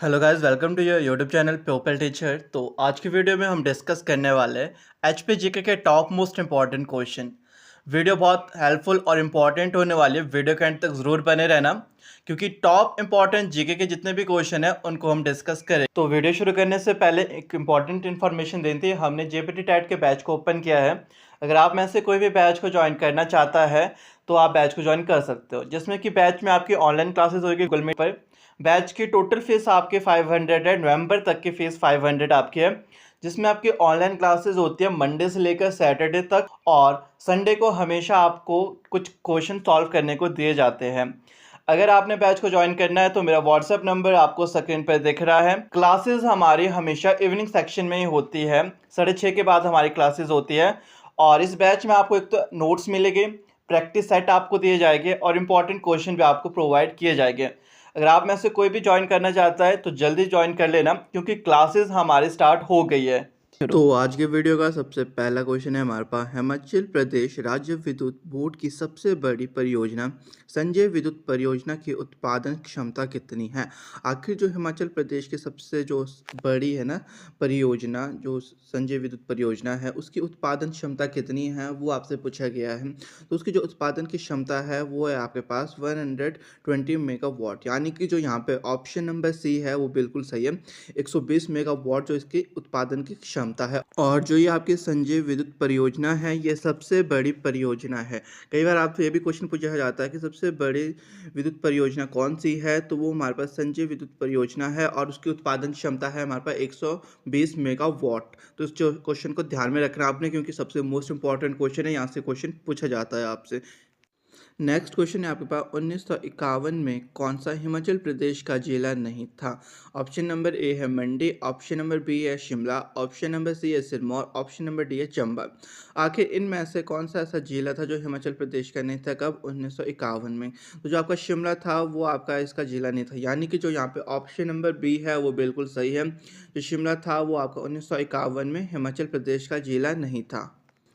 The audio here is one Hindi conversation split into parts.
Hello guys, welcome to your YouTube channel people teacher. तो आज की वीडियो में हम डिस्कस करने वाले हैं एचपी जीके के top most important question. Video बहुत हेल्पफुल और इम्पॉर्टेंट होने वाली है, वीडियो के एंड तक ज़रूर बने रहना क्योंकि टॉप इंपॉर्टेंट जीके के जितने भी क्वेश्चन हैं उनको हम डिस्कस करें। तो वीडियो शुरू करने से पहले एक इंपॉर्टेंट इन्फॉर्मेशन देनी थी। हमने जेपीटी टैट के बैच को ओपन किया है। अगर आप में से कोई भी बैच को ज्वाइन करना चाहता है तो आप बैच को ज्वाइन कर सकते हो, जिसमें कि बैच में आपकी ऑनलाइन क्लासेस होगी गूगल मीट पर। बैच की टोटल फीस आपके 500 है, नवंबर तक की फीस 500 आपकी है, जिसमें आपकी ऑनलाइन क्लासेस होती है मंडे से लेकर सैटरडे तक, और संडे को हमेशा आपको कुछ क्वेश्चन सॉल्व करने को दिए जाते हैं। अगर आपने बैच को ज्वाइन करना है तो मेरा व्हाट्सएप नंबर आपको स्क्रीन पर दिख रहा है। क्लासेस हमारी हमेशा इवनिंग सेक्शन में ही होती है, 6:30 के बाद हमारी क्लासेस होती है। और इस बैच में आपको एक तो नोट्स मिलेंगे, प्रैक्टिस सेट आपको दिए जाएंगे और इम्पॉर्टेंट क्वेश्चन भी आपको प्रोवाइड किए जाएंगे। अगर आप में से कोई भी ज्वाइन करना चाहता है तो जल्दी ज्वाइन कर लेना क्योंकि क्लासेस हमारी स्टार्ट हो गई है। तो आज के वीडियो का सबसे पहला क्वेश्चन है हमारे पास, हिमाचल प्रदेश राज्य विद्युत बोर्ड की सबसे बड़ी परियोजना संजय विद्युत परियोजना की उत्पादन क्षमता कितनी है। आखिर जो हिमाचल प्रदेश की सबसे जो बड़ी है ना परियोजना, जो संजय विद्युत परियोजना है, उसकी उत्पादन क्षमता कितनी है वो आपसे पूछा गया है। तो उसकी जो उत्पादन की क्षमता है वो है आपके पास 120 मेगावाट, यानी कि जो यहाँ पे ऑप्शन नंबर सी है वो बिल्कुल सही है। 120 मेगावाट जो इसकी उत्पादन की क्षमता है। और जो ये आपकी संजय विद्युत परियोजना है ये सबसे बड़ी परियोजना है। कई बार आपसे ये भी क्वेश्चन पूछा जाता है कि सबसे बड़ी विद्युत परियोजना कौन सी है, तो वो हमारे पास संजय विद्युत परियोजना है और उसकी उत्पादन क्षमता है हमारे पास 120 मेगावाट। तो इस क्वेश्चन को ध्यान में रखना आपने क्योंकि सबसे मोस्ट इंपॉर्टेंट क्वेश्चन है, यहाँ से क्वेश्चन पूछा जाता है आपसे। नेक्स्ट क्वेश्चन है आपके पास, 1951 में कौन सा हिमाचल प्रदेश का जिला नहीं था। ऑप्शन नंबर ए है मंडी, ऑप्शन नंबर बी है शिमला, ऑप्शन नंबर सी है सिरमौर, ऑप्शन नंबर डी है चंबा। आखिर इनमें से कौन सा ऐसा जिला था जो हिमाचल प्रदेश का नहीं था, कब? 1951 में। तो जो आपका शिमला था वो आपका इसका जिला नहीं था, यानी कि जो यहाँ पे ऑप्शन नंबर बी है वो बिल्कुल सही है। जो शिमला था वो आपका 1951 में हिमाचल प्रदेश का जिला नहीं था।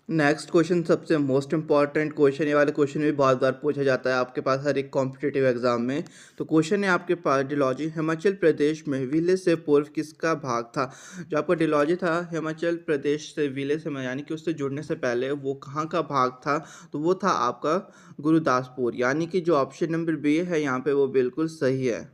नेक्स्ट क्वेश्चन सबसे मोस्ट इंपॉर्टेंट क्वेश्चन, ये वाले क्वेश्चन भी बहुत बार पूछा जाता है आपके पास हर एक कॉम्पिटिटिव एग्जाम में। तो क्वेश्चन है आपके पास, डिलॉजी हिमाचल प्रदेश में विलय से पूर्व किसका भाग था। जो आपका डिलॉजी था हिमाचल प्रदेश से विलय से यानी कि उससे जुड़ने से पहले वो कहाँ का भाग था, तो वो था आपका गुरुदासपुर, यानी कि जो ऑप्शन नंबर बी है यहाँ पे वो बिल्कुल सही है।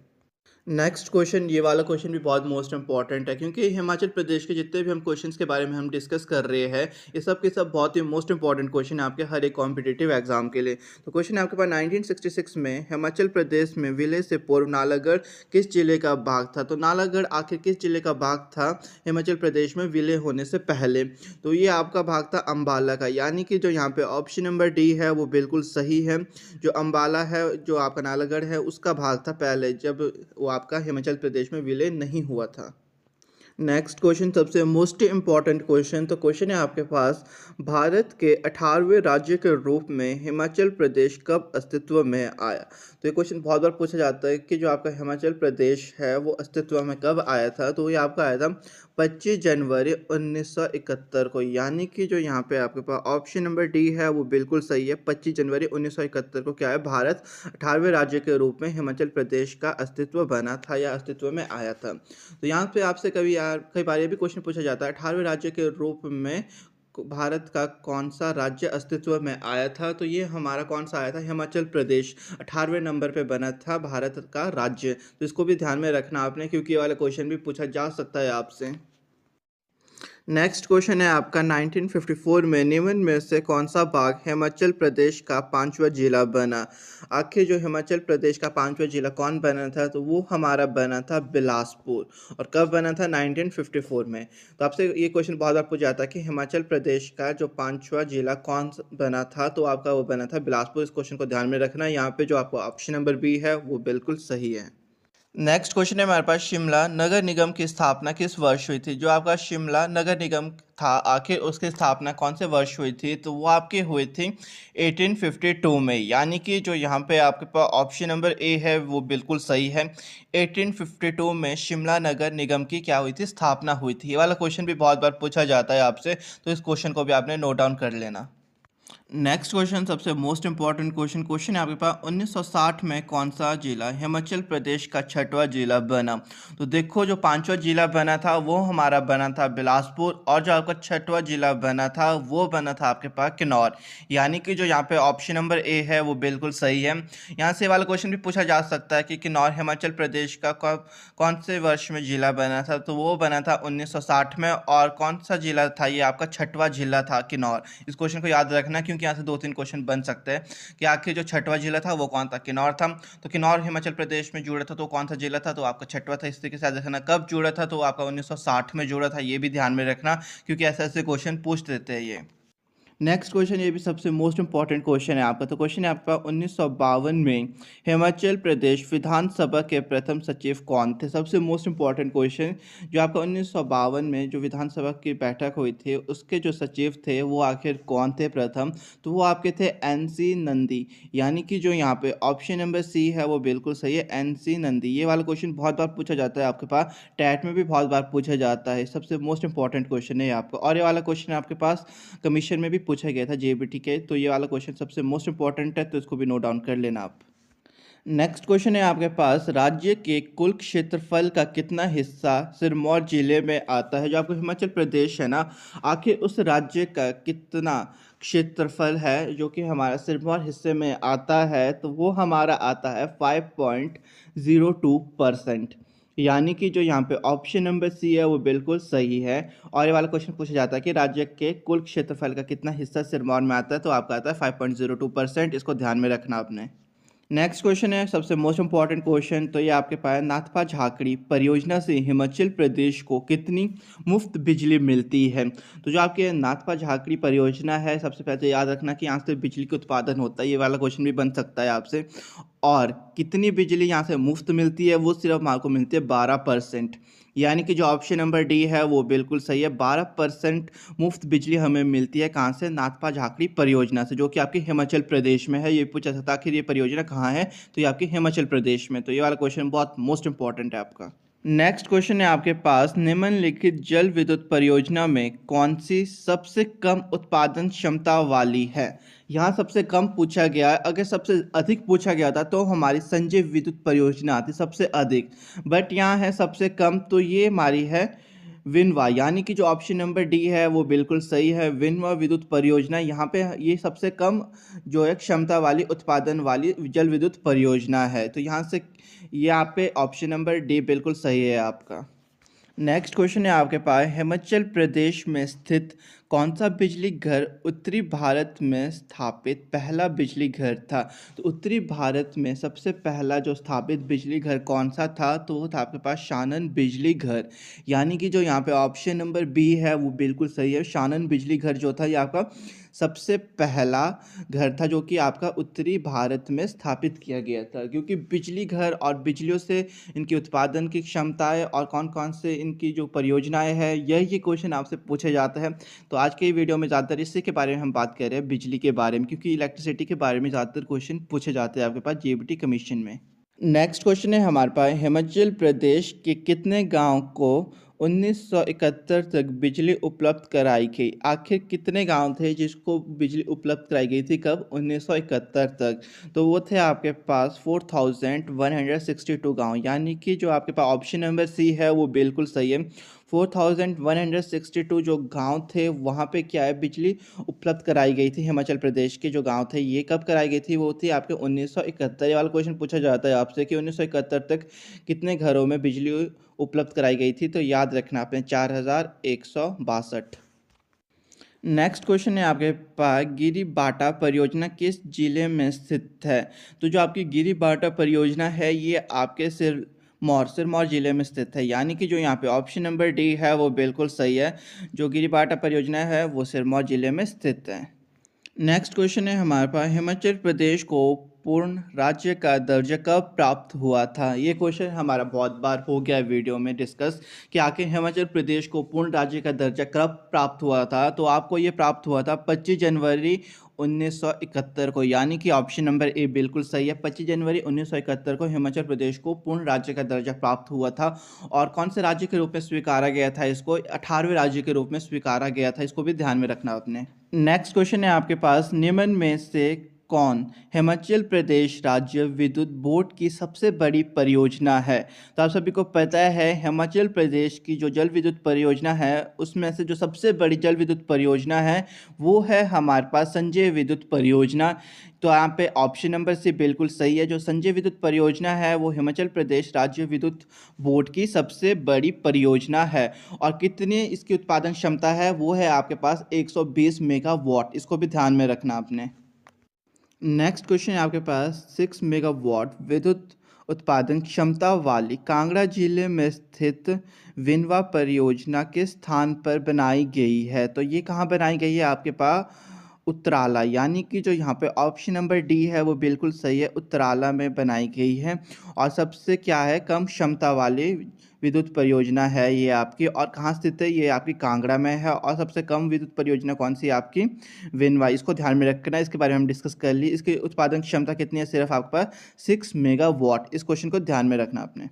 नेक्स्ट क्वेश्चन, ये वाला क्वेश्चन भी बहुत मोस्ट इंपॉर्टेंट है क्योंकि हिमाचल प्रदेश के जितने भी हम क्वेश्चंस के बारे में हम डिस्कस कर रहे हैं ये सब के सब बहुत ही मोस्ट इंपॉर्टेंट क्वेश्चन है आपके हर एक कॉम्पिटिटिव एग्जाम के लिए। तो क्वेश्चन है आपके पास, 1966 में हिमाचल प्रदेश में विलय से पूर्व नालागढ़ किस जिले का भाग था। तो नालागढ़ आखिर किस जिले का भाग था हिमाचल प्रदेश में विलय होने से पहले, तो ये आपका भाग था अम्बाला का, यानी कि जो यहाँ पे ऑप्शन नंबर डी है वो बिल्कुल सही है। जो अम्बाला है जो आपका नालागढ़ है उसका भाग था पहले, जब वो आपका हिमाचल प्रदेश में विलय नहीं हुआ था। नेक्स्ट क्वेश्चन सबसे मोस्ट इंपॉर्टेंट क्वेश्चन, तो क्वेश्चन है आपके पास, भारत के 18वें राज्य के रूप में हिमाचल प्रदेश कब अस्तित्व में आया। तो ये क्वेश्चन बहुत बार पूछा जाता है कि जो आपका हिमाचल प्रदेश है वो अस्तित्व में कब आया था। तो ये आपका आया था 25 जनवरी 1971 को, यानी कि जो यहाँ पे आपके पास ऑप्शन नंबर डी है वो बिल्कुल सही है। 25 जनवरी 1971 को क्या है, भारत 18वें राज्य के रूप में हिमाचल प्रदेश का अस्तित्व बना था या अस्तित्व में आया था। तो यहाँ पे आपसे कई बार ये भी क्वेश्चन पूछा जाता है, 18वें राज्य के रूप में भारत का कौन सा राज्य अस्तित्व में आया था। तो ये हमारा कौन सा आया था, हिमाचल प्रदेश 18वें नंबर पे बना था भारत का राज्य। तो इसको भी ध्यान में रखना आपने क्योंकि ये वाला क्वेश्चन भी पूछा जा सकता है आपसे। नेक्स्ट क्वेश्चन है आपका, 1954 में निम्न में से कौन सा भाग हिमाचल प्रदेश का 5वां जिला बना। आखिर जो हिमाचल प्रदेश का 5वां जिला कौन बना था, तो वो हमारा बना था बिलासपुर। और कब बना था, 1954 में। तो आपसे ये क्वेश्चन बहुत बार पूछा जाता है कि हिमाचल प्रदेश का जो 5वां जिला कौन बना था, तो आपका वो बना था बिलासपुर। इस क्वेश्चन को ध्यान में रखना, यहाँ पे जो आपको ऑप्शन नंबर बी है वो बिल्कुल सही है। नेक्स्ट क्वेश्चन है हमारे पास, शिमला नगर निगम की स्थापना किस वर्ष हुई थी। जो आपका शिमला नगर निगम था आखिर उसकी स्थापना कौन से वर्ष हुई थी, तो वो आपकी हुई थी 1852 में, यानी कि जो यहाँ पे आपके पास ऑप्शन नंबर ए है वो बिल्कुल सही है। 1852 में शिमला नगर निगम की क्या हुई थी, स्थापना हुई थी। ये वाला क्वेश्चन भी बहुत बार पूछा जाता है आपसे, तो इस क्वेश्चन को भी आपने नोट डाउन कर लेना। नेक्स्ट क्वेश्चन सबसे मोस्ट इंपॉर्टेंट क्वेश्चन है आपके पास 1960 में कौन सा जिला हिमाचल प्रदेश का छठवां जिला बना। तो देखो जो पांचवा जिला बना था वो हमारा बना था बिलासपुर, और जो आपका छठवां जिला बना था वो बना था आपके पास किन्नौर। यानी कि जो यहाँ पे ऑप्शन नंबर ए है वो बिल्कुल सही है। यहाँ से वाला क्वेश्चन भी पूछा जा सकता है कि किन्नौर हिमाचल प्रदेश का कौन से वर्ष में जिला बना था, तो वो बना था 1960 में। और कौन सा जिला था, ये आपका छठवां जिला था किन्नौर। इस क्वेश्चन को याद रखना क्योंकि यहाँ से 2-3 क्वेश्चन बन सकते हैं कि आखिर जो छठवां जिला था वो कौन था, किन्नौर था। तो किन्नौर हिमाचल प्रदेश में जुड़ा था, तो कौन सा जिला था, तो आपका छठवां था। इस तरीके से याद रखना। कब जुड़ा था, तो आपका 1960 में जुड़ा था, ये भी ध्यान में रखना क्योंकि ऐसे ऐसे क्वेश्चन पूछ देते हैं ये। नेक्स्ट क्वेश्चन ये भी सबसे मोस्ट इंपॉर्टेंट क्वेश्चन है आपका। तो क्वेश्चन है आपका 1952 में हिमाचल प्रदेश विधानसभा के प्रथम सचिव कौन थे। सबसे मोस्ट इंपॉर्टेंट क्वेश्चन, जो आपका 1952 में जो विधानसभा की बैठक हुई थी उसके जो सचिव थे वो आखिर कौन थे प्रथम, तो वो आपके थे NC नंदी। यानी कि जो यहाँ पे ऑप्शन नंबर सी है वो बिल्कुल सही है, NC नंदी। ये वाला क्वेश्चन बहुत बार पूछा जाता है आपके पास, टैट में भी बहुत बार पूछा जाता है। सबसे मोस्ट इंपॉर्टेंट क्वेश्चन है आपका। और ये वाला क्वेश्चन आपके पास कमीशन में भी पूछा गया था JBT के, तो ये वाला क्वेश्चन सबसे मोस्ट इंपॉर्टेंट है, तो इसको भी नोट डाउन कर लेना आप। नेक्स्ट क्वेश्चन है आपके पास, राज्य के कुल क्षेत्रफल का कितना हिस्सा सिरमौर जिले में आता है। जो आपको हिमाचल प्रदेश है ना, आखिर उस राज्य का कितना क्षेत्रफल है जो कि हमारा सिरमौर हिस्से में आता है, तो वो हमारा आता है 5.02%। यानी कि जो यहाँ पे ऑप्शन नंबर सी है वो बिल्कुल सही है। और ये वाला क्वेश्चन पूछा जाता है कि राज्य के कुल क्षेत्रफल का कितना हिस्सा सिरमौर में आता है, तो आपका आता है 5.02%। इसको ध्यान में रखना आपने। नेक्स्ट क्वेश्चन है सबसे मोस्ट इंपॉर्टेंट क्वेश्चन, तो ये आपके पास नाथपा झाकड़ी परियोजना से हिमाचल प्रदेश को कितनी मुफ्त बिजली मिलती है। तो जो आपके नाथपा झाकड़ी परियोजना है, सबसे पहले तो याद रखना कि यहाँ से बिजली का उत्पादन होता है, ये वाला क्वेश्चन भी बन सकता है आपसे। और कितनी बिजली यहाँ से मुफ्त मिलती है, वो सिर्फ आपको मिलती है 12%। यानी कि जो ऑप्शन नंबर डी है वो बिल्कुल सही है। 12% मुफ्त बिजली हमें मिलती है कहाँ से, नाथपा झाकड़ी परियोजना से, जो कि आपके हिमाचल प्रदेश में है। ये पूछा सकता है आखिर ये परियोजना कहाँ है, तो ये आपके हिमाचल प्रदेश में। तो ये वाला क्वेश्चन बहुत मोस्ट इंपॉर्टेंट है आपका। नेक्स्ट क्वेश्चन है आपके पास, निम्नलिखित जल विद्युत परियोजना में कौन सी सबसे कम उत्पादन क्षमता वाली है। यहाँ सबसे कम पूछा गया है, अगर सबसे अधिक पूछा गया था तो हमारी संजय विद्युत परियोजना आती सबसे अधिक, बट यहाँ है सबसे कम, तो ये हमारी है विनवा। यानी कि जो ऑप्शन नंबर डी है वो बिल्कुल सही है, विनवा विद्युत परियोजना। यहाँ पे ये सबसे कम जो है क्षमता वाली उत्पादन वाली जल विद्युत परियोजना है। तो यहाँ से यहाँ पे ऑप्शन नंबर डी बिल्कुल सही है आपका। नेक्स्ट क्वेश्चन है आपके पास, हिमाचल प्रदेश में स्थित कौन सा बिजली घर उत्तरी भारत में स्थापित पहला बिजली घर था। तो उत्तरी भारत में सबसे पहला जो स्थापित बिजली घर कौन सा था, तो वो था आपके पास शानन बिजली घर। यानी कि जो यहाँ पे ऑप्शन नंबर बी है वो बिल्कुल सही है। शानन बिजली घर जो था ये आपका सबसे पहला घर था जो कि आपका उत्तरी भारत में स्थापित किया गया था। क्योंकि बिजली घर और बिजलियों से इनकी उत्पादन की क्षमताएं और कौन कौन से इनकी जो परियोजनाएं हैं, यही क्वेश्चन आपसे पूछे जाते हैं। तो आज के वीडियो में ज़्यादातर इसी के बारे में हम बात कर रहे हैं, बिजली के बारे में, क्योंकि इलेक्ट्रिसिटी के बारे में ज़्यादातर क्वेश्चन पूछे जाते हैं आपके पास JBT कमीशन में। नेक्स्ट क्वेश्चन है हमारे पास, हिमाचल प्रदेश के कितने गांव को 1971 तक बिजली उपलब्ध कराई गई। आखिर कितने गांव थे जिसको बिजली उपलब्ध कराई गई थी, कब, 1971 तक। तो वो थे आपके पास 4162 गांव। यानी कि जो आपके पास ऑप्शन नंबर सी है वो बिल्कुल सही है। 4162 जो गांव थे वहाँ पे क्या है, बिजली उपलब्ध कराई गई थी। हिमाचल प्रदेश के जो गांव थे ये कब कराई गई थी, वो थी आपके 1971। ये वाला क्वेश्चन पूछा जाता है आपसे कि 1971 तक कितने घरों में बिजली उपलब्ध कराई गई थी, तो याद रखना आपने 4162। नेक्स्ट क्वेश्चन है आपके पास, गिरिबाटा परियोजना किस जिले में स्थित है। तो जो आपकी गिरिबाटा परियोजना है ये आपके सिरमौर जिले में स्थित है। यानी कि जो यहाँ पे ऑप्शन नंबर डी है वो बिल्कुल सही है। जो गिरिबाटा परियोजना है वो सिरमौर जिले में स्थित है। नेक्स्ट क्वेश्चन है हमारे पास, हिमाचल प्रदेश को पूर्ण राज्य का दर्जा कब प्राप्त हुआ था। ये क्वेश्चन हमारा बहुत बार हो गया है वीडियो में डिस्कस कि आखिर हिमाचल प्रदेश को पूर्ण राज्य का दर्जा कब प्राप्त हुआ था। तो आपको ये प्राप्त हुआ था 25 जनवरी 1971 को। यानी कि ऑप्शन नंबर ए बिल्कुल सही है। 25 जनवरी 1971 को हिमाचल प्रदेश को पूर्ण राज्य का दर्जा प्राप्त हुआ था। और कौन से राज्य के रूप में स्वीकारा गया था इसको, 18वें राज्य के रूप में स्वीकारा गया था। इसको भी ध्यान में रखना आपने। नेक्स्ट क्वेश्चन है आपके पास, निम्न में से कौन हिमाचल प्रदेश राज्य विद्युत बोर्ड की सबसे बड़ी परियोजना है? तो आप सभी को पता है हिमाचल प्रदेश की जो जल विद्युत परियोजना है उसमें से जो सबसे बड़ी जल विद्युत परियोजना है वो है हमारे पास संजय विद्युत परियोजना। तो यहाँ पे ऑप्शन नंबर सी बिल्कुल सही है। जो संजय विद्युत परियोजना है वो हिमाचल प्रदेश राज्य विद्युत बोर्ड की सबसे बड़ी परियोजना है। और कितनी इसकी उत्पादन क्षमता है वो है आपके पास 120 मेगावाट। इसको भी ध्यान में रखना आपने। नेक्स्ट क्वेश्चन है आपके पास, 6 मेगावाट विद्युत उत्पादन क्षमता वाली कांगड़ा जिले में स्थित विनवा परियोजना किस स्थान पर बनाई गई है? तो ये कहाँ बनाई गई है आपके पास? उत्तराला, यानी कि जो यहाँ पे ऑप्शन नंबर डी है वो बिल्कुल सही है, उत्तराला में बनाई गई है। और सबसे क्या है, कम क्षमता वाली विद्युत परियोजना है ये आपकी। और कहाँ स्थित है? ये आपकी कांगड़ा में है। और सबसे कम विद्युत परियोजना कौन सी है आपकी? विनवा। इसको ध्यान में रखना, इसके बारे में हम डिस्कस कर ली। इसकी उत्पादन क्षमता कितनी है? सिर्फ आपके पास 6 मेगावाट। इस क्वेश्चन को ध्यान में रखना आपने।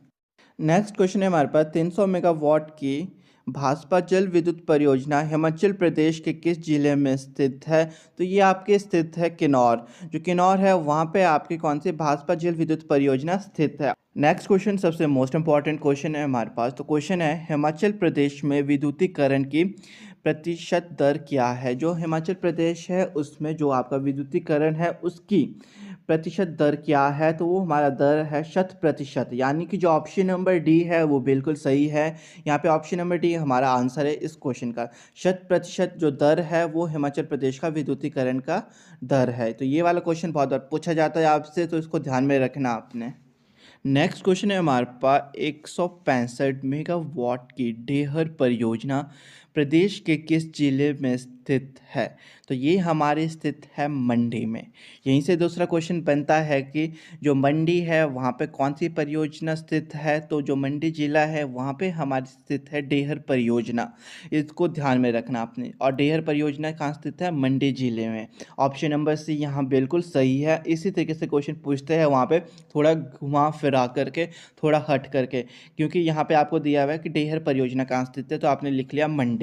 नेक्स्ट क्वेश्चन है हमारे पास, 300 मेगावाट की भाजपा जल विद्युत परियोजना हिमाचल प्रदेश के किस जिले में स्थित है? तो ये आपके स्थित है किन्नौर। जो किन्नौर है वहाँ पे आपकी कौन सी भाजपा जल विद्युत परियोजना स्थित है। नेक्स्ट क्वेश्चन सबसे मोस्ट इंपॉर्टेंट क्वेश्चन है हमारे पास। तो क्वेश्चन है, हिमाचल प्रदेश में विद्युतीकरण की प्रतिशत दर क्या है? जो हिमाचल प्रदेश है उसमें जो आपका विद्युतीकरण है उसकी प्रतिशत दर क्या है? तो वो हमारा दर है 100%, यानी कि जो ऑप्शन नंबर डी है वो बिल्कुल सही है। यहाँ पे ऑप्शन नंबर डी हमारा आंसर है इस क्वेश्चन का। 100% जो दर है वो हिमाचल प्रदेश का विद्युतीकरण का दर है। तो ये वाला क्वेश्चन बहुत बार पूछा जाता है आपसे, तो इसको ध्यान में रखना आपने। नेक्स्ट क्वेश्चन है हमारे पास, 165 मेगावाट की डेहर परियोजना प्रदेश के किस जिले में स्थित है? तो ये हमारे स्थित है मंडी में। यहीं से दूसरा क्वेश्चन बनता है कि जो मंडी है वहाँ पे कौन सी परियोजना स्थित है? तो जो मंडी जिला है वहाँ पे हमारी स्थित है डेहर परियोजना। इसको ध्यान में रखना आपने। और डेहर परियोजना कहाँ स्थित है? मंडी जिले में। ऑप्शन नंबर सी यहाँ बिल्कुल सही है। इसी तरीके से क्वेश्चन पूछते हैं वहाँ पे थोड़ा घुमा फिरा करके, थोड़ा हट करके, क्योंकि यहाँ पे आपको दिया हुआ है कि डेहर परियोजना कहाँ स्थित है, तो आपने लिख लिया मंडी।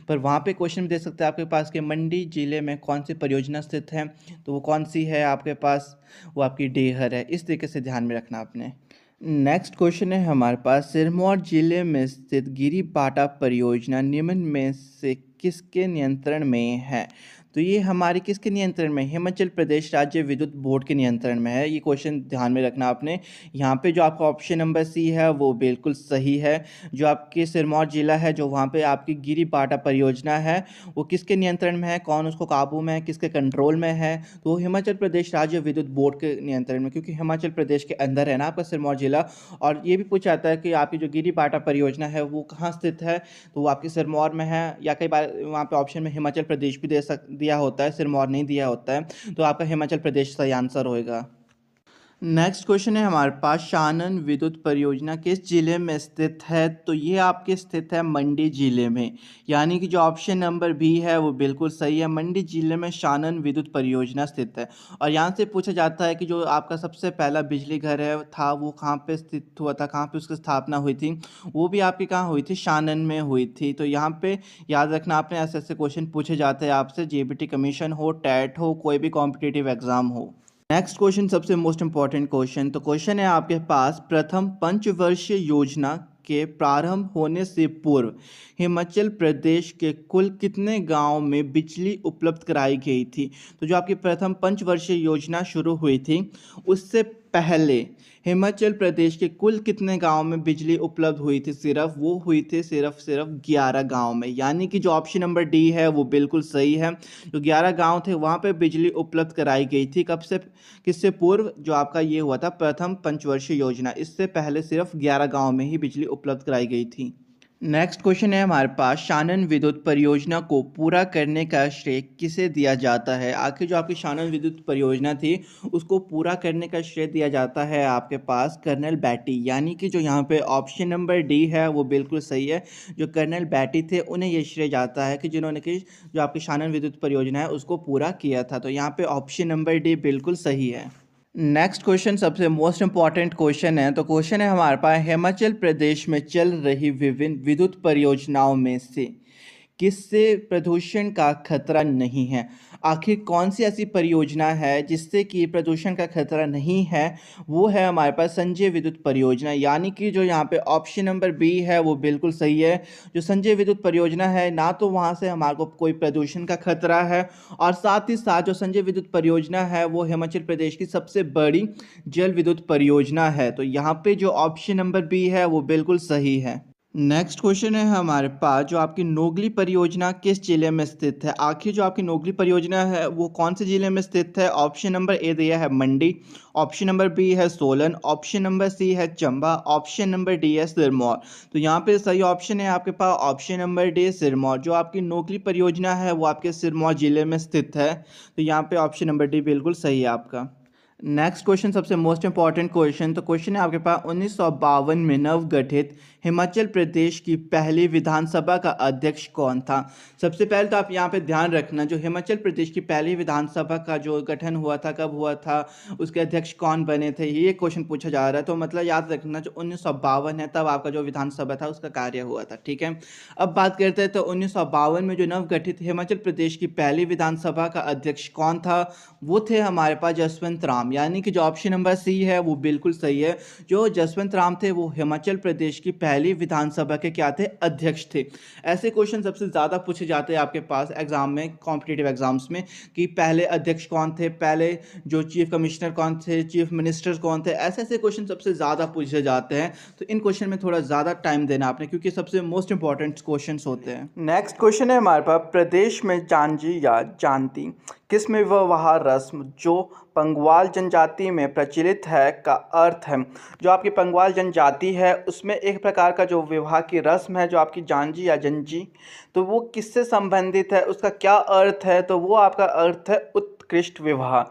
पर वहाँ पे क्वेश्चन दे सकते हैं आपके पास कि मंडी जिले में कौन सी परियोजना स्थित है, तो वो कौन सी है आपके पास? वो आपकी डेहर है। इस तरीके से ध्यान में रखना आपने। नेक्स्ट क्वेश्चन है हमारे पास, सिरमौर जिले में स्थित गिरिपाटा परियोजना निम्न में से किसके नियंत्रण में है? तो ये हमारे किसके नियंत्रण में? हिमाचल प्रदेश राज्य विद्युत बोर्ड के नियंत्रण में है। ये क्वेश्चन ध्यान में रखना आपने। यहाँ पे जो आपका ऑप्शन नंबर सी है वो बिल्कुल सही है। जो आपके सिरमौर जिला है, जो वहाँ पे आपकी गिरिपाटा परियोजना है, वो किसके नियंत्रण में है? कौन उसको काबू में है? किसके कंट्रोल में है? तो हिमाचल प्रदेश राज्य विद्युत बोर्ड के नियंत्रण में, क्योंकि हिमाचल प्रदेश के अंदर है ना आपका सिरमौर जिला। और ये भी पूछा जाता है कि आपकी जो गिरिपाटा परियोजना है वो कहाँ स्थित है, तो वो आपके सिरमौर में है। या कई बार वहाँ पे ऑप्शन में हिमाचल प्रदेश भी दिया होता है, सिरमौर नहीं दिया होता है, तो आपका हिमाचल प्रदेश सही आंसर होएगा। नेक्स्ट क्वेश्चन है हमारे पास, शानन विद्युत परियोजना किस जिले में स्थित है? तो ये आपके स्थित है मंडी जिले में, यानी कि जो ऑप्शन नंबर बी है वो बिल्कुल सही है। मंडी जिले में शानन विद्युत परियोजना स्थित है। और यहाँ से पूछा जाता है कि जो आपका सबसे पहला बिजली घर है था वो कहाँ पे स्थित हुआ था, कहाँ पे उसकी स्थापना हुई थी? वो भी आपकी कहाँ हुई थी? शानन में हुई थी। तो यहाँ पे याद रखना आपने, ऐसे ऐसे क्वेश्चन पूछे जाते हैं आपसे, जेबीटी कमीशन हो, टैट हो, कोई भी कॉम्पिटिटिव एग्जाम हो। नेक्स्ट क्वेश्चन सबसे मोस्ट इंपॉर्टेंट क्वेश्चन। तो क्वेश्चन है आपके पास, प्रथम पंचवर्षीय योजना के प्रारंभ होने से पूर्व हिमाचल प्रदेश के कुल कितने गांव में बिजली उपलब्ध कराई गई थी? तो जो आपकी प्रथम पंचवर्षीय योजना शुरू हुई थी उससे पहले हिमाचल प्रदेश के कुल कितने गांव में बिजली उपलब्ध हुई थी? सिर्फ वो हुई थी सिर्फ 11 गांव में, यानी कि जो ऑप्शन नंबर डी है वो बिल्कुल सही है। जो 11 गांव थे वहां पे बिजली उपलब्ध कराई गई थी। कब से, किससे पूर्व? जो आपका ये हुआ था प्रथम पंचवर्षीय योजना, इससे पहले सिर्फ 11 गांव में ही बिजली उपलब्ध कराई गई थी। नेक्स्ट क्वेश्चन है हमारे पास, शानन विद्युत परियोजना को पूरा करने का श्रेय किसे दिया जाता है? आखिर जो आपकी शानन विद्युत परियोजना थी उसको पूरा करने का श्रेय दिया जाता है आपके पास कर्नल बैटी, यानी कि जो यहाँ पे ऑप्शन नंबर डी है वो बिल्कुल सही है। जो कर्नल बैटी थे उन्हें ये श्रेय जाता है कि जिन्होंने कि जो आपकी शानन विद्युत परियोजना है उसको पूरा किया था। तो यहाँ पे ऑप्शन नंबर डी बिल्कुल सही है। नेक्स्ट क्वेश्चन सबसे मोस्ट इंपॉर्टेंट क्वेश्चन है। तो क्वेश्चन है हमारे पास, हिमाचल प्रदेश में चल रही विभिन्न विद्युत परियोजनाओं में से किससे प्रदूषण का खतरा नहीं है? आखिर कौन सी ऐसी परियोजना है जिससे कि प्रदूषण का खतरा नहीं है? वो है हमारे पास संजय विद्युत परियोजना, यानी कि जो यहाँ पे ऑप्शन नंबर बी है वो बिल्कुल सही है। जो संजय विद्युत परियोजना है, ना तो वहाँ से हमारे को कोई प्रदूषण का खतरा है, और साथ ही साथ जो संजय विद्युत परियोजना है वो हिमाचल प्रदेश की सबसे बड़ी जल विद्युत परियोजना है। तो यहाँ पे जो ऑप्शन नंबर बी है वो बिल्कुल सही है। नेक्स्ट क्वेश्चन है हमारे पास, जो आपकी नोगली परियोजना किस जिले में स्थित है? आखिर जो आपकी नोगली परियोजना है वो कौन से जिले में स्थित है? ऑप्शन नंबर ए दिया है मंडी, ऑप्शन नंबर बी है सोलन, ऑप्शन नंबर सी है चंबा, ऑप्शन नंबर डी है सिरमौर। तो यहाँ पे सही ऑप्शन है आपके पास ऑप्शन नंबर डी सिरमौर। जो आपकी नोगली परियोजना है वो आपके सिरमौर जिले में स्थित है। तो यहाँ पे ऑप्शन नंबर डी बिल्कुल सही है आपका। नेक्स्ट क्वेश्चन सबसे मोस्ट इंपॉर्टेंट क्वेश्चन। तो क्वेश्चन है आपके पास 1952 में नवगठित हिमाचल प्रदेश की पहली विधानसभा का अध्यक्ष कौन था? सबसे पहले तो आप यहाँ पे ध्यान रखना, जो हिमाचल प्रदेश की पहली विधानसभा का जो गठन हुआ था, कब हुआ था, उसके अध्यक्ष कौन बने थे, ये क्वेश्चन पूछा जा रहा है। तो मतलब याद रखना, जो 1952 है तब आपका जो विधानसभा था उसका कार्य हुआ था, ठीक है। अब बात करते हैं तो 1952 में जो नवगठित हिमाचल प्रदेश की पहली विधानसभा का अध्यक्ष कौन था? वो थे हमारे पास जसवंत राम, यानी कि जो ऑप्शन नंबर सी है वो बिल्कुल सही है। जो जसवंत राम थे वो हिमाचल प्रदेश की पहली विधानसभा के क्या थे? अध्यक्ष थे। ऐसे क्वेश्चन सबसे ज़्यादा पूछे जाते हैं आपके पास एग्जाम में, कॉम्पिटिटिव एग्जाम्स में, कि पहले अध्यक्ष कौन थे, पहले जो चीफ कमिश्नर कौन थे, चीफ मिनिस्टर कौन थे। ऐसे ऐसे क्वेश्चन सबसे ज़्यादा पूछे जाते हैं। तो इन क्वेश्चन में थोड़ा ज़्यादा टाइम देना आपने, क्योंकि सबसे मोस्ट इंपॉर्टेंट क्वेश्चन होते हैं। नेक्स्ट क्वेश्चन है हमारे पास, प्रदेश में जानजी या जानती किस्म विवाह रस्म जो पंगवाल जनजाति में प्रचलित है का अर्थ है? जो आपकी पंगवाल जनजाति है उसमें एक प्रकार का जो विवाह की रस्म है, जो आपकी जानजी या जंजी, तो वो किससे संबंधित है, उसका क्या अर्थ है? तो वो आपका अर्थ है उत्कृष्ट विवाह,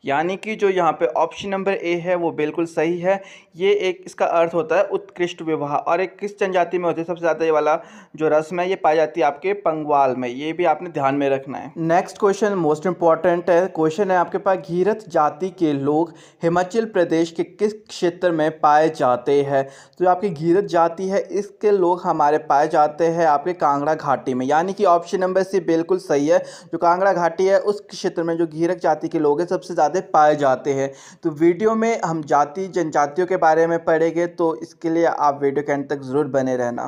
यानी कि जो यहाँ पे ऑप्शन नंबर ए है वो बिल्कुल सही है। ये एक इसका अर्थ होता है उत्कृष्ट विवाह। और एक किस जनजाति में होती है सबसे ज़्यादा ये वाला जो रस्म है, ये पाई जाती है आपके पंगवाल में। ये भी आपने ध्यान में रखना है। नेक्स्ट क्वेश्चन मोस्ट इंपॉर्टेंट है। क्वेश्चन है आपके पास, घीरथ जाति के लोग हिमाचल प्रदेश के किस क्षेत्र में पाए जाते हैं? तो आपकी घीरथ जाति है इसके लोग हमारे पाए जाते हैं आपके कांगड़ा घाटी में, यानी कि ऑप्शन नंबर सी बिल्कुल सही है। जो कांगड़ा घाटी है उस क्षेत्र में जो घीरथ जाति के लोग हैं सबसे ज़्यादा पाए जाते हैं। तो वीडियो में हम जाति जनजातियों के बारे में पढ़ेंगे, तो इसके लिए आप वीडियो के अंत तक ज़रूर बने रहना।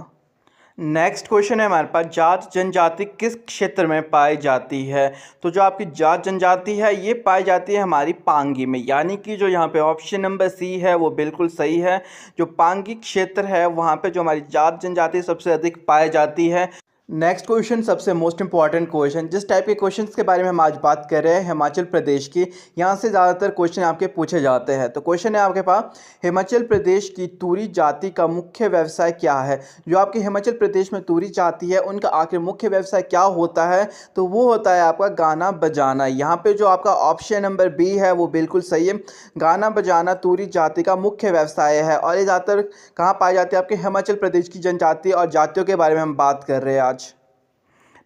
नेक्स्ट क्वेश्चन है हमारे पास, जाट जनजाति किस क्षेत्र में पाई जाती है? तो जो आपकी जाट जनजाति है ये पाई जाती है हमारी पांगी में, यानी कि जो यहाँ पे ऑप्शन नंबर सी है वो बिल्कुल सही है। जो पांगी क्षेत्र है वहाँ पे जो हमारी जाट जनजाति सबसे अधिक पाई जाती है। नेक्स्ट क्वेश्चन सबसे मोस्ट इंपॉर्टेंट क्वेश्चन, जिस टाइप के क्वेश्चंस के बारे में हम आज बात कर रहे हैं हिमाचल प्रदेश की, यहाँ से ज़्यादातर क्वेश्चन आपके पूछे जाते हैं। तो क्वेश्चन है आपके पास, हिमाचल प्रदेश की तूरी जाति का मुख्य व्यवसाय क्या है? जो आपके हिमाचल प्रदेश में तूरी जाति है उनका आखिर मुख्य व्यवसाय क्या होता है? तो वो होता है आपका गाना बजाना। यहाँ पे जो आपका ऑप्शन नंबर बी है वो बिल्कुल सही है। गाना बजाना तूरी जाति का मुख्य व्यवसाय है, और ये ज़्यादातर कहाँ पाई जाती है? आपके हिमाचल प्रदेश की जनजाति और जातियों के बारे में हम बात कर रहे हैं आज।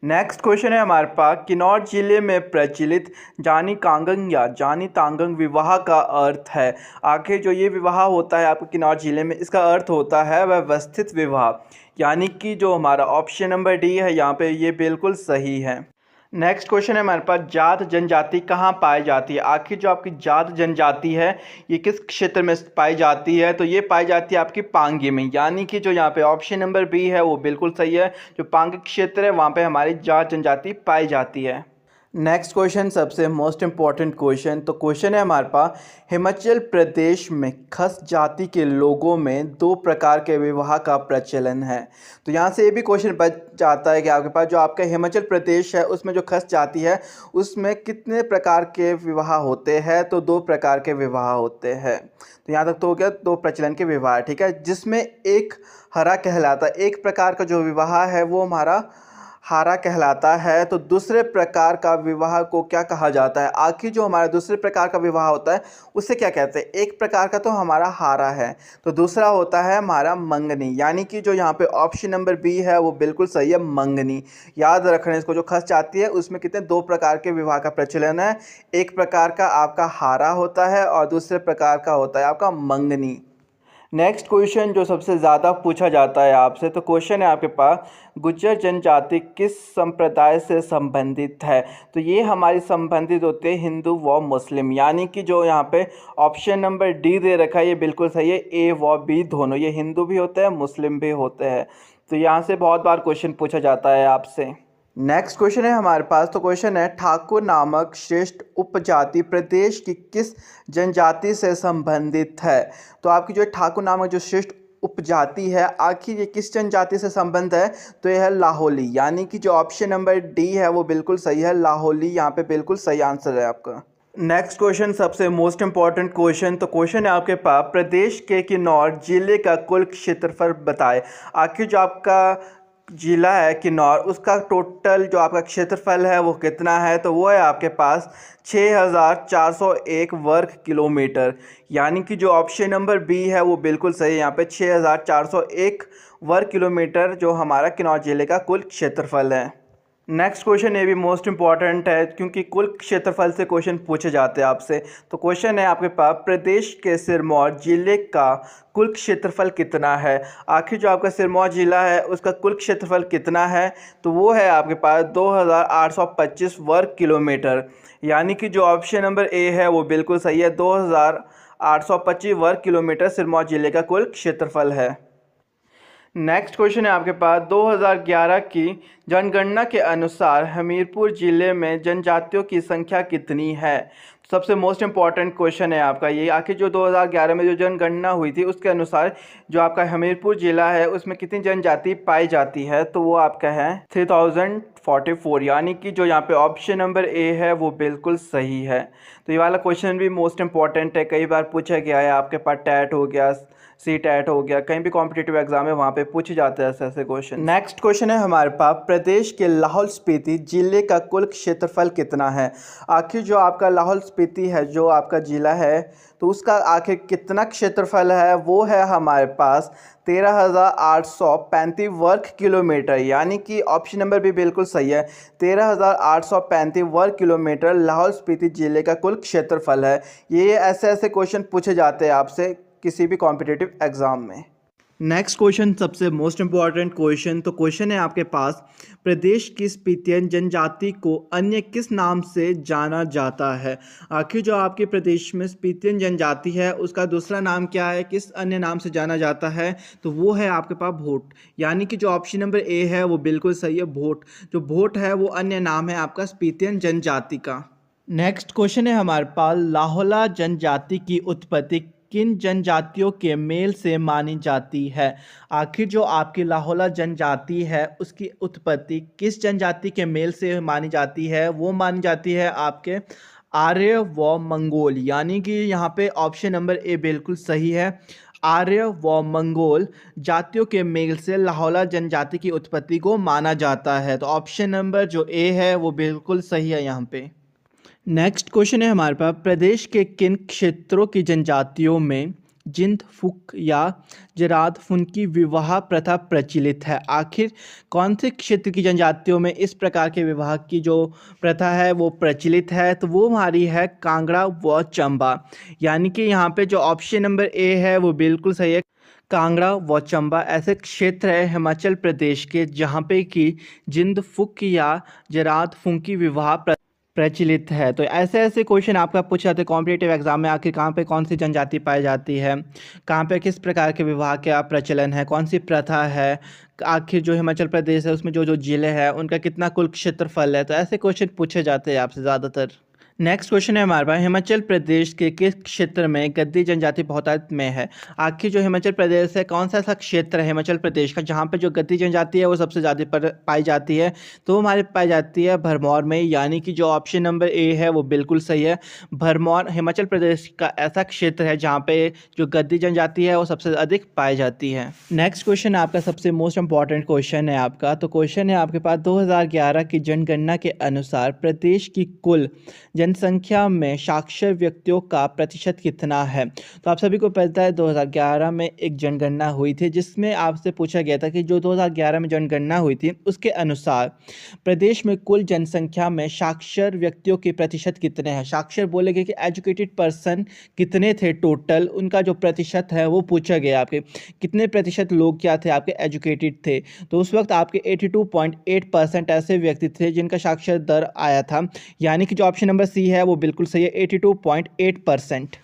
नेक्स्ट क्वेश्चन है हमारे पास, किन्नौर जिले में प्रचलित जानी कांगंग या जानी तांगंग विवाह का अर्थ है? आखिर जो ये विवाह होता है आपके किन्नौर जिले में, इसका अर्थ होता है व्यवस्थित विवाह, यानी कि जो हमारा ऑप्शन नंबर डी है यहाँ पे ये बिल्कुल सही है। नेक्स्ट क्वेश्चन है हमारे पास, जाट जनजाति कहाँ पाई जाती है? आखिर जो आपकी जाट जनजाति है ये किस क्षेत्र में पाई जाती है? तो ये पाई जाती है आपकी पांगी में, यानी कि जो यहाँ पे ऑप्शन नंबर बी है वो बिल्कुल सही है। जो पांगी क्षेत्र है वहाँ पे हमारी जाट जनजाति पाई जाती है। नेक्स्ट क्वेश्चन सबसे मोस्ट इंपॉर्टेंट क्वेश्चन। तो क्वेश्चन है हमारे पास, हिमाचल प्रदेश में खस जाति के लोगों में दो प्रकार के विवाह का प्रचलन है। तो यहाँ से ये भी क्वेश्चन बच जाता है कि आपके पास जो आपका हिमाचल प्रदेश है उसमें जो खस जाति है उसमें कितने प्रकार के विवाह होते हैं? तो दो प्रकार के विवाह होते हैं। तो यहाँ तक तो हो गया दो प्रचलन के विवाह, ठीक है, जिसमें एक हरा कहलाता है। एक प्रकार का जो विवाह है वो हमारा हारा कहलाता है। तो दूसरे प्रकार का विवाह को क्या कहा जाता है? आखिर जो हमारा दूसरे प्रकार का विवाह होता है उसे क्या कहते हैं? एक प्रकार का तो हमारा हारा है, तो दूसरा होता है हमारा मंगनी, यानी कि जो यहाँ पे ऑप्शन नंबर बी है वो बिल्कुल सही है, मंगनी। याद रखना इसको, जो खस जाती है उसमें कितने दो प्रकार के विवाह का प्रचलन है। एक प्रकार का आपका हारा होता है और दूसरे प्रकार का होता है आपका मंगनी। नेक्स्ट क्वेश्चन जो सबसे ज़्यादा पूछा जाता है आपसे, तो क्वेश्चन है आपके पास, गुज्जर जनजाति किस संप्रदाय से संबंधित है? तो ये हमारी संबंधित होते हैं हिंदू व मुस्लिम, यानी कि जो यहाँ पे ऑप्शन नंबर डी दे रखा है ये बिल्कुल सही है, ए व बी दोनों, ये हिंदू भी होते हैं मुस्लिम भी होते हैं। तो यहाँ से बहुत बार क्वेश्चन पूछा जाता है आपसे। नेक्स्ट क्वेश्चन है हमारे पास, तो क्वेश्चन है, ठाकुर नामक श्रेष्ठ उपजाति प्रदेश की किस जनजाति से संबंधित है? तो आपकी जो ठाकुर नामक जो श्रेष्ठ उपजाति है, आखिर ये किस जनजाति से संबंध है? तो यह है लाहौली, यानी कि जो ऑप्शन नंबर डी है वो बिल्कुल सही है, लाहौली यहाँ पे बिल्कुल सही आंसर है आपका। नेक्स्ट क्वेश्चन सबसे मोस्ट इंपॉर्टेंट क्वेश्चन, तो क्वेश्चन है आपके पास, प्रदेश के किन्नौर जिले का कुल क्षेत्रफल बताएं। आखिर जो आपका जिला है किन्नौर, उसका टोटल जो आपका क्षेत्रफल है वो कितना है? तो वो है आपके पास 6401 वर्ग किलोमीटर, यानी कि जो ऑप्शन नंबर बी है वो बिल्कुल सही है। यहाँ पे 6401 वर्ग किलोमीटर जो हमारा किन्नौर जिले का कुल क्षेत्रफल है। नेक्स्ट क्वेश्चन ये भी मोस्ट इंपॉर्टेंट है, क्योंकि कुल क्षेत्रफल से क्वेश्चन पूछे जाते हैं आपसे। तो क्वेश्चन है आपके पास, प्रदेश के सिरमौर जिले का कुल क्षेत्रफल कितना है? आखिर जो आपका सिरमौर जिला है उसका कुल क्षेत्रफल कितना है? तो वो है आपके पास 2825 वर्ग किलोमीटर, यानी कि जो ऑप्शन नंबर ए है वो बिल्कुल सही है, 2825 वर्ग किलोमीटर सिरमौर जिले का कुल क्षेत्रफल है। नेक्स्ट क्वेश्चन है आपके पास, 2011 की जनगणना के अनुसार हमीरपुर ज़िले में जनजातियों की संख्या कितनी है? सबसे मोस्ट इम्पॉर्टेंट क्वेश्चन है आपका ये। आखिर जो 2011 में जो जनगणना हुई थी उसके अनुसार जो आपका हमीरपुर ज़िला है उसमें कितनी जनजाति पाई जाती है? तो वो आपका है 3044, यानी कि जो यहाँ पे ऑप्शन नंबर ए है वो बिल्कुल सही है। तो ये वाला क्वेश्चन भी मोस्ट इम्पॉर्टेंट है, कई बार पूछा गया है, आपके पास टैट हो गया, सी टैट हो गया, कहीं भी कॉम्पिटिटिव एग्जाम है वहाँ पे पूछे जाते हैं ऐसे क्वेश्चन। नेक्स्ट क्वेश्चन है हमारे पास, प्रदेश के लाहौल स्पीति जिले का कुल क्षेत्रफल कितना है? आखिर जो आपका लाहौल स्पीति है जो आपका जिला है तो उसका आखिर कितना क्षेत्रफल है? वो है हमारे पास 13,835 वर्ग किलोमीटर, यानी कि ऑप्शन नंबर भी बिल्कुल सही है, 13,835 वर्ग किलोमीटर लाहौल स्पीति जिले का कुल क्षेत्रफल है। ये ऐसे क्वेश्चन पूछे जाते हैं आपसे किसी भी कॉम्पिटिटिव एग्ज़ाम में। नेक्स्ट क्वेश्चन सबसे मोस्ट इम्पॉर्टेंट क्वेश्चन, तो क्वेश्चन है आपके पास, प्रदेश की स्पीतियन जनजाति को अन्य किस नाम से जाना जाता है? आखिर जो आपके प्रदेश में स्पीतियन जनजाति है उसका दूसरा नाम क्या है, किस अन्य नाम से जाना जाता है? तो वो है आपके पास भोट, यानी कि जो ऑप्शन नंबर ए है वो बिल्कुल सही है, भोट। जो भोट है वो अन्य नाम है आपका स्पीतियन जनजाति का। नेक्स्ट क्वेश्चन है हमारे पास, लाहौला जनजाति की उत्पत्ति किन जनजातियों के मेल से मानी जाती है? आखिर जो आपकी लाहौला जनजाति है उसकी उत्पत्ति किस जनजाति के मेल से मानी जाती है? वो मानी जाती है आपके आर्य व मंगोल, यानी कि यहाँ पे ऑप्शन नंबर ए बिल्कुल सही है, आर्य व मंगोल जातियों के मेल से लाहौला जनजाति की उत्पत्ति को माना जाता है। तो ऑप्शन नंबर जो ए है वो बिल्कुल सही है यहाँ पे। नेक्स्ट क्वेश्चन है हमारे पास, प्रदेश के किन क्षेत्रों की जनजातियों में जिंद फुक या जराद फुनकी विवाह प्रथा प्रचलित है? आखिर कौन से क्षेत्र की जनजातियों में इस प्रकार के विवाह की जो प्रथा है वो प्रचलित है? तो वो हमारी है कांगड़ा व चंबा, यानी कि यहाँ पे जो ऑप्शन नंबर ए है वो बिल्कुल सही है, कांगड़ा व चंबा ऐसे क्षेत्र है हिमाचल प्रदेश के जहाँ पे कि जिंद फुक या जराद फुनकी विवाह प्रचलित है। तो ऐसे क्वेश्चन आपका पूछे जाते हैं कॉम्पिटिटिव एग्जाम में, आखिर कहाँ पे कौन सी जनजाति पाई जाती है, कहाँ पे किस प्रकार के विवाह का प्रचलन है, कौन सी प्रथा है, आखिर जो हिमाचल प्रदेश है उसमें जो जिले हैं उनका कितना कुल क्षेत्रफल है। तो ऐसे क्वेश्चन पूछे जाते हैं आपसे ज़्यादातर। नेक्स्ट क्वेश्चन है हमारे पास, हिमाचल प्रदेश के किस क्षेत्र में गद्दी जनजाति बहुतायत में है? आखिर जो हिमाचल प्रदेश है कौन सा ऐसा क्षेत्र है हिमाचल प्रदेश का जहाँ पे जो गद्दी जनजाति है वो सबसे ज़्यादा पाई जाती है? तो हमारे पाई जाती है भरमौर में, यानी कि जो ऑप्शन नंबर ए है वो बिल्कुल सही है, भरमौर हिमाचल प्रदेश का ऐसा क्षेत्र है जहाँ पे जो गद्दी जनजाति है वो सबसे अधिक पाई जाती है। नेक्स्ट क्वेश्चन आपका सबसे मोस्ट इंपॉर्टेंट क्वेश्चन है आपका, तो क्वेश्चन है आपके पास, 2011 की जनगणना के अनुसार प्रदेश की कुल जनसंख्या में साक्षर व्यक्तियों का प्रतिशत कितना है। तो आप सभी को पता है 2011 में एक जनगणना हुई थी, जिसमें आपसे पूछा गया था कि जो 2011 में जनगणना हुई थी उसके अनुसार प्रदेश में कुल जनसंख्या में साक्षर व्यक्तियों के प्रतिशत कितने हैं। साक्षर बोलेंगे कि एजुकेटेड पर्सन कितने थे, टोटल उनका जो प्रतिशत है वो पूछा गया, आपके कितने प्रतिशत लोग क्या थे आपके एजुकेटेड थे। तो उस वक्त आपके 82.8% ऐसे व्यक्ति थे जिनका साक्षर दर आया था, यानी कि जो ऑप्शन नंबर सी है वो बिल्कुल सही है, 82.8%।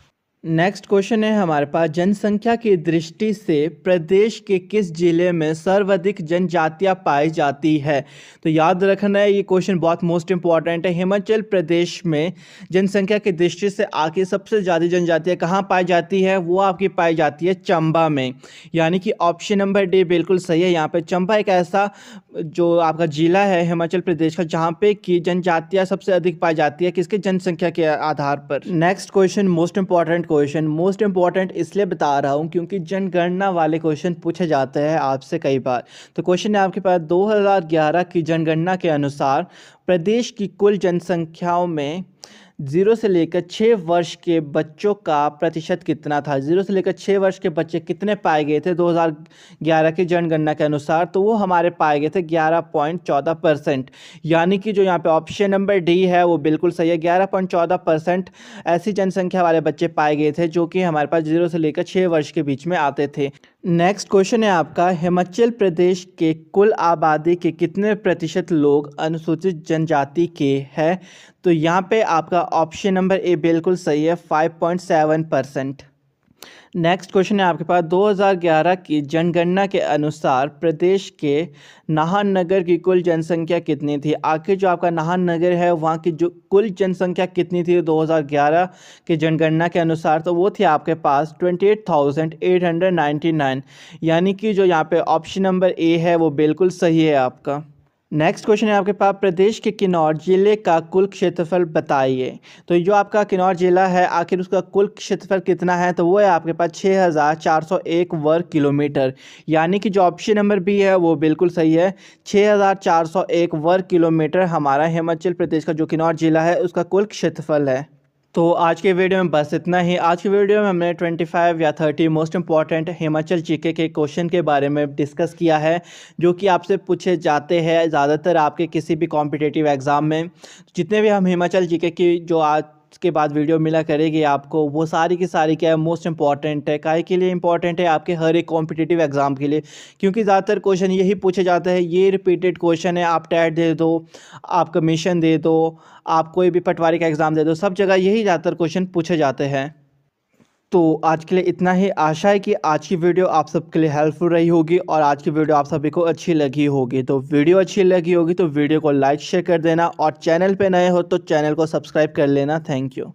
नेक्स्ट क्वेश्चन है हमारे पास, जनसंख्या की दृष्टि से प्रदेश के किस जिले में सर्वाधिक जनजातियां पाई जाती है। तो याद रखना है, ये क्वेश्चन बहुत मोस्ट इंपॉर्टेंट है। हिमाचल प्रदेश में जनसंख्या की दृष्टि से आके सबसे ज़्यादा जनजातियां कहाँ पाई जाती है, वो आपकी पाई जाती है चंबा में, यानी कि ऑप्शन नंबर डी बिल्कुल सही है। यहाँ पे चंबा एक ऐसा जो आपका जिला है हिमाचल प्रदेश का जहाँ पे की जनजातियां सबसे अधिक पाई जाती है, किसके जनसंख्या के आधार पर। नेक्स्ट क्वेश्चन मोस्ट इंपॉर्टेंट इसलिए बता रहा हूँ क्योंकि जनगणना वाले क्वेश्चन पूछे जाते हैं आपसे कई बार। तो क्वेश्चन है आपके पास, 2011 की जनगणना के अनुसार प्रदेश की कुल जनसंख्याओं में 0 से लेकर 6 वर्ष के बच्चों का प्रतिशत कितना था। 0 से लेकर 6 वर्ष के बच्चे कितने पाए गए थे 2011 की जनगणना के अनुसार, तो वो हमारे पाए गए थे 11.14%, यानी कि जो यहाँ पे ऑप्शन नंबर डी है वो बिल्कुल सही है। 11.14% ऐसी जनसंख्या वाले बच्चे पाए गए थे जो कि हमारे पास 0 से लेकर 6 वर्ष के बीच में आते थे। नेक्स्ट क्वेश्चन है आपका, हिमाचल प्रदेश के कुल आबादी के कितने प्रतिशत लोग अनुसूचित जनजाति के हैं। तो यहाँ पे आपका ऑप्शन नंबर ए बिल्कुल सही है, 5.7%। नेक्स्ट क्वेश्चन है आपके पास, 2011 की जनगणना के अनुसार प्रदेश के नाहन नगर की कुल जनसंख्या कितनी थी। आखिर जो आपका नाहन नगर है वहाँ की जो कुल जनसंख्या कितनी थी 2011 की जनगणना के अनुसार, तो वो थी आपके पास 28,899, यानी कि जो यहाँ पे ऑप्शन नंबर ए है वो बिल्कुल सही है आपका। नेक्स्ट क्वेश्चन है आपके पास, प्रदेश के किन्नौर जिले का कुल क्षेत्रफल बताइए। तो जो आपका किन्नौर जिला है आखिर उसका कुल क्षेत्रफल कितना है, तो वो है आपके पास 6,401 वर्ग किलोमीटर, यानी कि जो ऑप्शन नंबर बी है वो बिल्कुल सही है। 6,401 वर्ग किलोमीटर हमारा हिमाचल प्रदेश का जो किन्नौर जिला है उसका कुल क्षेत्रफल है। तो आज के वीडियो में बस इतना ही। आज के वीडियो में हमने 25 या 30 मोस्ट इंपॉर्टेंट हिमाचल जीके के क्वेश्चन के बारे में डिस्कस किया है, जो कि आपसे पूछे जाते हैं ज़्यादातर आपके किसी भी कॉम्पिटिटिव एग्ज़ाम में। जितने भी हम हिमाचल जीके की जो आज के बाद वीडियो मिला करेगी आपको, वो सारी की सारी क्या है मोस्ट इंपॉर्टेंट है। काहे के लिए इंपॉर्टेंट है, आपके हर एक कॉम्पिटिटिव एग्जाम के लिए, क्योंकि ज़्यादातर क्वेश्चन यही पूछे जाते हैं, ये रिपीटेड क्वेश्चन है। आप टेट दे दो, आप कमीशन दे दो, आप कोई भी पटवारी का एग्ज़ाम दे दो, सब जगह यही ज़्यादातर क्वेश्चन पूछे जाते हैं। तो आज के लिए इतना ही। आशा है कि आज की वीडियो आप सबके लिए हेल्पफुल रही होगी और आज की वीडियो आप सभी को अच्छी लगी होगी। तो वीडियो अच्छी लगी होगी तो वीडियो को लाइक शेयर कर देना और चैनल पे नए हो तो चैनल को सब्सक्राइब कर लेना। Thank you.